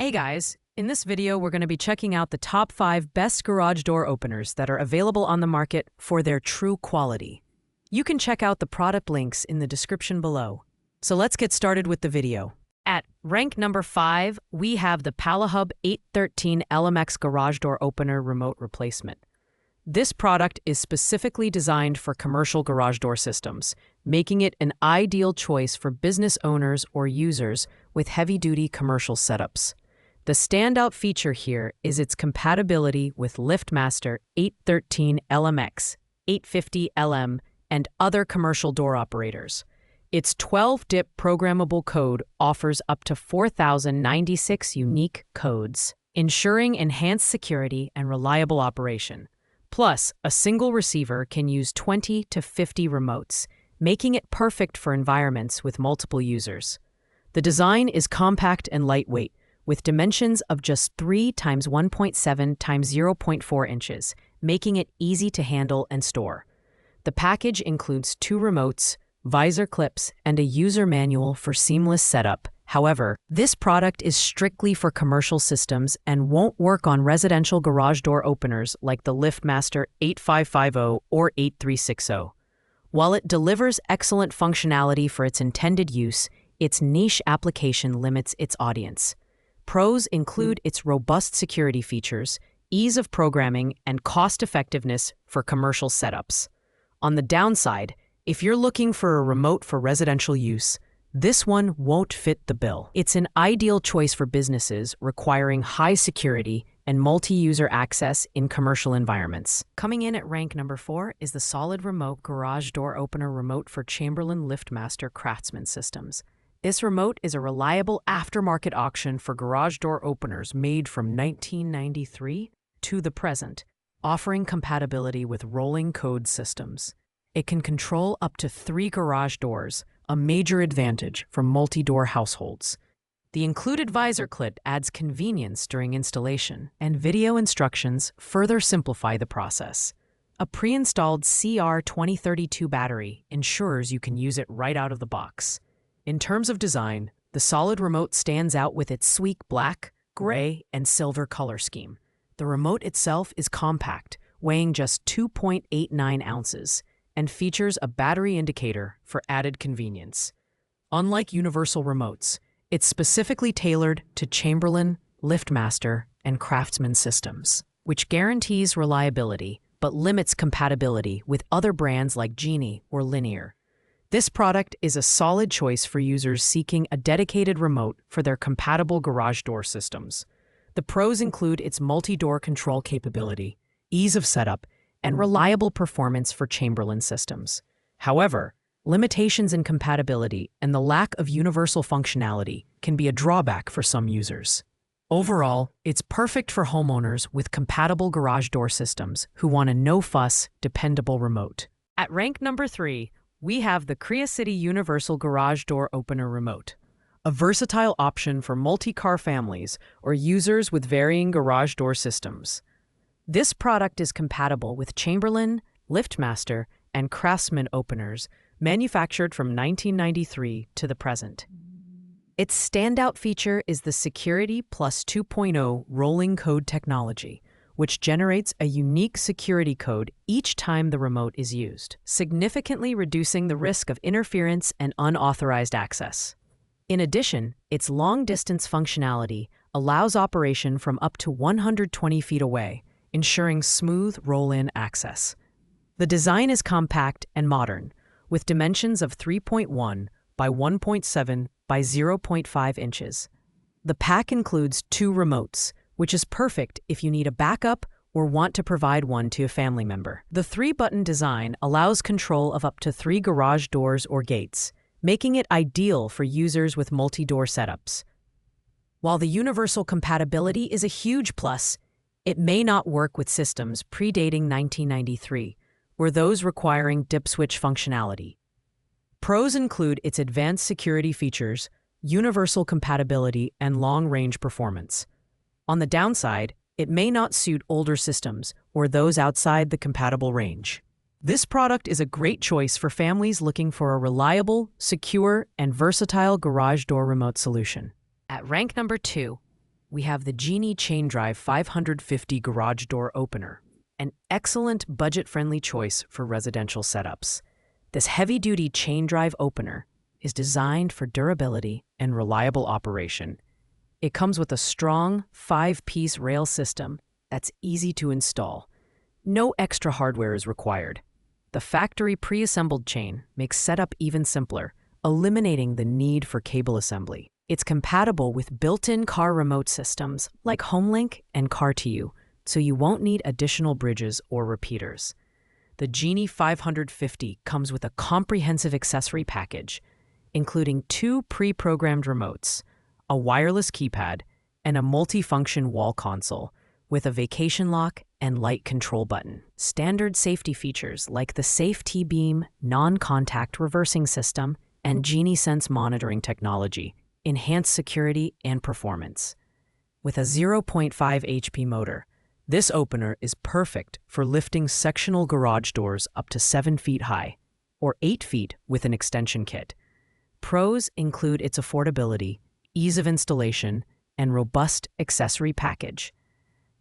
Hey guys, in this video we're going to be checking out the top 5 best garage door openers that are available on the market for their true quality. You can check out the product links in the description below. So let's get started with the video. At rank number 5, we have the PalaHub 813 LMX Garage Door Opener Remote Replacement. This product is specifically designed for commercial garage door systems, making it an ideal choice for business owners or users with heavy-duty commercial setups. The standout feature here is its compatibility with LiftMaster 813 LMX, 850 LM, and other commercial door operators. Its 12-dip programmable code offers up to 4,096 unique codes, ensuring enhanced security and reliable operation. Plus, a single receiver can use 20 to 50 remotes, making it perfect for environments with multiple users. The design is compact and lightweight, with dimensions of just 3 x 1.7 x 0.4 inches, making it easy to handle and store. The package includes 2 remotes, visor clips, and a user manual for seamless setup. However, this product is strictly for commercial systems and won't work on residential garage door openers like the LiftMaster 8550 or 8360. While it delivers excellent functionality for its intended use, its niche application limits its audience. Pros include its robust security features, ease of programming, and cost-effectiveness for commercial setups. On the downside, if you're looking for a remote for residential use, this one won't fit the bill. It's an ideal choice for businesses requiring high security and multi-user access in commercial environments. Coming in at rank number 4 is the solid remote garage door opener remote for Chamberlain LiftMaster Craftsman systems. This remote is a reliable aftermarket auction for garage door openers made from 1993 to the present, offering compatibility with rolling code systems. It can control up to 3 garage doors, a major advantage for multi-door households. The included visor clip adds convenience during installation, and video instructions further simplify the process. A pre-installed CR2032 battery ensures you can use it right out of the box. In terms of design, the solid remote stands out with its sleek black, gray, and silver color scheme. The remote itself is compact, weighing just 2.89 ounces, and features a battery indicator for added convenience. Unlike universal remotes, it's specifically tailored to Chamberlain, LiftMaster, and Craftsman systems, which guarantees reliability but limits compatibility with other brands like Genie or Linear. This product is a solid choice for users seeking a dedicated remote for their compatible garage door systems. The pros include its multi-door control capability, ease of setup, and reliable performance for Chamberlain systems. However, limitations in compatibility and the lack of universal functionality can be a drawback for some users. Overall, it's perfect for homeowners with compatible garage door systems who want a no-fuss, dependable remote. At rank number 3, we have the City Universal Garage Door Opener Remote, a versatile option for multi-car families or users with varying garage door systems. This product is compatible with Chamberlain, LiftMaster, and Craftsman openers manufactured from 1993 to the present. Its standout feature is the Security Plus 2.0 rolling code technology, which generates a unique security code each time the remote is used, significantly reducing the risk of interference and unauthorized access. In addition, its long-distance functionality allows operation from up to 120 feet away, ensuring smooth roll-in access. The design is compact and modern, with dimensions of 3.1 by 1.7 by 0.5 inches. The pack includes 2 remotes, which is perfect if you need a backup or want to provide one to a family member. The 3-button design allows control of up to 3 garage doors or gates, making it ideal for users with multi-door setups. While the universal compatibility is a huge plus, it may not work with systems predating 1993, or those requiring dip switch functionality. Pros include its advanced security features, universal compatibility, and long-range performance. On the downside, it may not suit older systems or those outside the compatible range. This product is a great choice for families looking for a reliable, secure, and versatile garage door remote solution. At rank number 2, we have the Genie Chain Drive 550 garage door opener, an excellent budget-friendly choice for residential setups. This heavy-duty chain drive opener is designed for durability and reliable operation. It comes with a strong 5-piece rail system that's easy to install. No extra hardware is required. The factory pre-assembled chain makes setup even simpler, eliminating the need for cable assembly. It's compatible with built-in car remote systems like HomeLink and Car2U, so you won't need additional bridges or repeaters. The Genie 550 comes with a comprehensive accessory package, including 2 pre-programmed remotes, a wireless keypad, and a multi-function wall console with a vacation lock and light control button. Standard safety features like the Safe T-Beam non-contact reversing system and Genie Sense monitoring technology enhance security and performance. With a 0.5 HP motor, this opener is perfect for lifting sectional garage doors up to 7 feet high, or 8 feet with an extension kit. Pros include its affordability, ease of installation, and robust accessory package.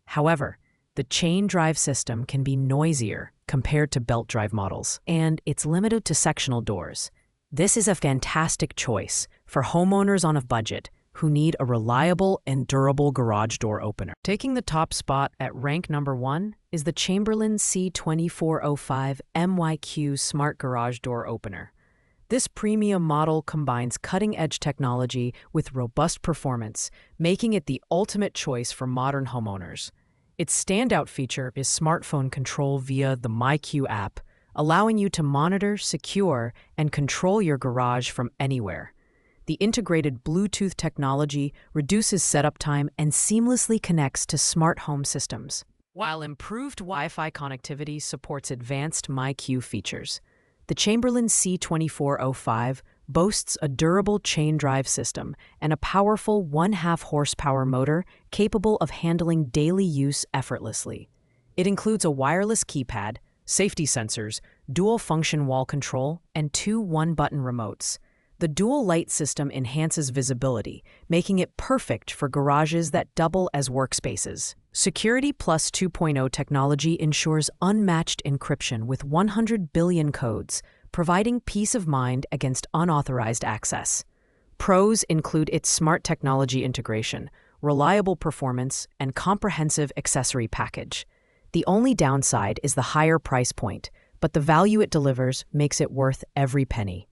However, the chain drive system can be noisier compared to belt drive models, and it's limited to sectional doors. This is a fantastic choice for homeowners on a budget who need a reliable and durable garage door opener. Taking the top spot at rank number 1 is the Chamberlain C2405 MYQ Smart Garage Door Opener. This premium model combines cutting-edge technology with robust performance, making it the ultimate choice for modern homeowners. Its standout feature is smartphone control via the MyQ app, allowing you to monitor, secure, and control your garage from anywhere. The integrated Bluetooth technology reduces setup time and seamlessly connects to smart home systems, while improved Wi-Fi connectivity supports advanced MyQ features. The Chamberlain C2405 boasts a durable chain drive system and a powerful 1/2 horsepower motor capable of handling daily use effortlessly. It includes a wireless keypad, safety sensors, dual-function wall control, and 2 one-button remotes. The dual light system enhances visibility, making it perfect for garages that double as workspaces. Security Plus 2.0 technology ensures unmatched encryption with 100 billion codes, providing peace of mind against unauthorized access. Pros include its smart technology integration, reliable performance, and comprehensive accessory package. The only downside is the higher price point, but the value it delivers makes it worth every penny.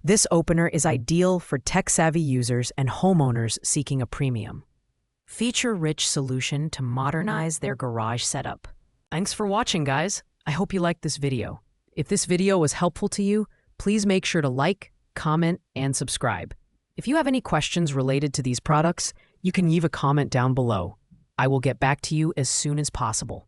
This opener is ideal for tech-savvy users and homeowners seeking a premium, feature-rich solution to modernize their garage setup. Thanks for watching, guys. I hope you liked this video. If this video was helpful to you, please make sure to like, comment, and subscribe. If you have any questions related to these products, you can leave a comment down below. I will get back to you as soon as possible.